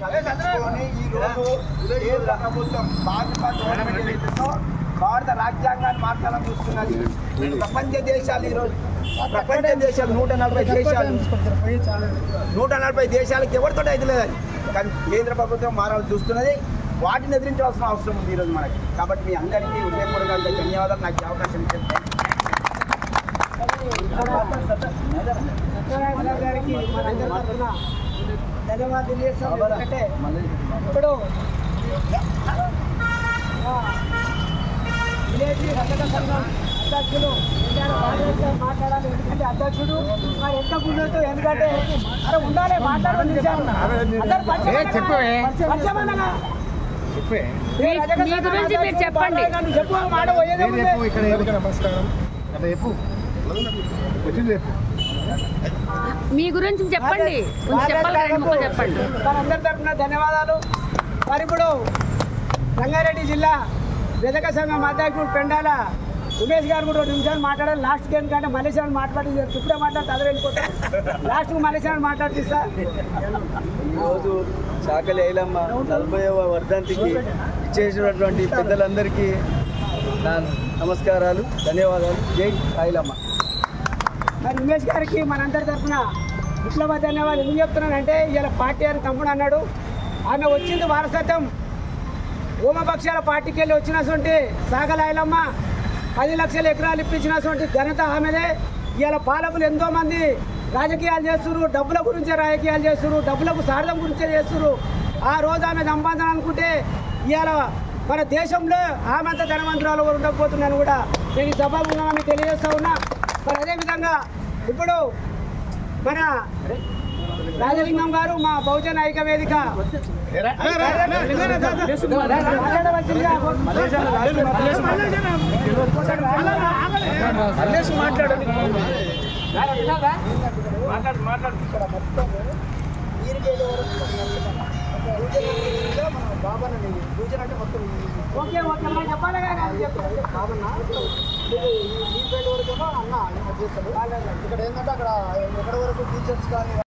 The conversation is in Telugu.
చదువుకొని ఈరోజు కేంద్ర ప్రభుత్వం భారత రాజ్యాంగాన్ని మార్చాలని చూస్తున్నది. ప్రపంచ దేశాలు ఈరోజు 140 దేశాలకు ఎవరితో అయితే లేదని, కానీ కేంద్ర ప్రభుత్వం మారాలని చూస్తున్నది. వాటిని ఎదిరించాల్సిన అవసరం ఉంది ఈరోజు మనకి. కాబట్టి మీ అందరికీ హృదయపూర్వకంగా ధన్యవాదాలు. నాకు అవకాశం ఇచ్చారు. ధన్యవాదాలు తెలియజేస్తాం. ఎందుకంటే ఇప్పుడు విలేజ్ రక్షక సంఘం అధ్యక్షులు మాట్లాడాలి. ఎందుకంటే అధ్యక్షుడు ఎంత గుండెతో, ఎందుకంటే అరే ఉండాలి మాట్లాడాలని చెప్పండి. చెప్పు మాట మీ గురించి చెప్పండి. చెప్పండి. మనందరి తరఫున ధన్యవాదాలు. మరి ఇప్పుడు రంగారెడ్డి జిల్లా రజక సంఘం అధ్యక్షుడు పెండాల ఉమేష్ గారు కూడా 2 నిమిషాలు మాట్లాడాలి. లాస్ట్ ఎందుకంటే మలేషియాని మాట్లాడి ఇప్పుడే మాట్లాడితే అదే వెళ్ళిపోతాం. లాస్ట్కు మలేషియాని మాట్లాడిస్తా. ఈరోజు చాకలి ఐలమ్మ 40వ వర్ధంతికి ఇచ్చేసినటువంటి పెద్దలందరికీ నా నమస్కారాలు, ధన్యవాదాలు. జై ఐలమ్మ. మరి ఉమేష్ గారికి మనందరి తరఫున విప్లవ ధన్యవాదాలు. ఎందుకు చెప్తున్నానంటే ఇలా పార్టీ అని తమ్ముడు అన్నాడు. ఆమె వచ్చింది వారసత్వం. ఓమపక్షాల పార్టీకి వెళ్ళి వచ్చినటువంటి సాగల ఐలమ్మ 10 లక్షల ఎకరాలు ఇప్పించినటువంటి ఘనత ఆమెదే. ఇవాళ పాలకులు ఎంతోమంది రాజకీయాలు చేస్తున్నారు, డబ్బుల గురించే రాజకీయాలు చేస్తున్నారు, డబ్బులకు సార్థం గురించే చేస్తున్నారు. ఆ రోజు ఆమె సంపాదన అనుకుంటే ఇవాళ మన దేశంలో ఆమె అంత ధనవంతురాలు ఉండకపోతున్నాను కూడా నేను ఈ సభాముఖంగా మీకు తెలియజేస్తా ఉన్నా. మరి అదేవిధంగా ఇప్పుడు మన రాజలింగం గారు మా బహుజన ఐక్య వేదిక ఓకే ఓకే చెప్పాలి ఇక్కడ ఏంటంటే అక్కడ ఎక్కడి వరకు టీచర్స్ కానీ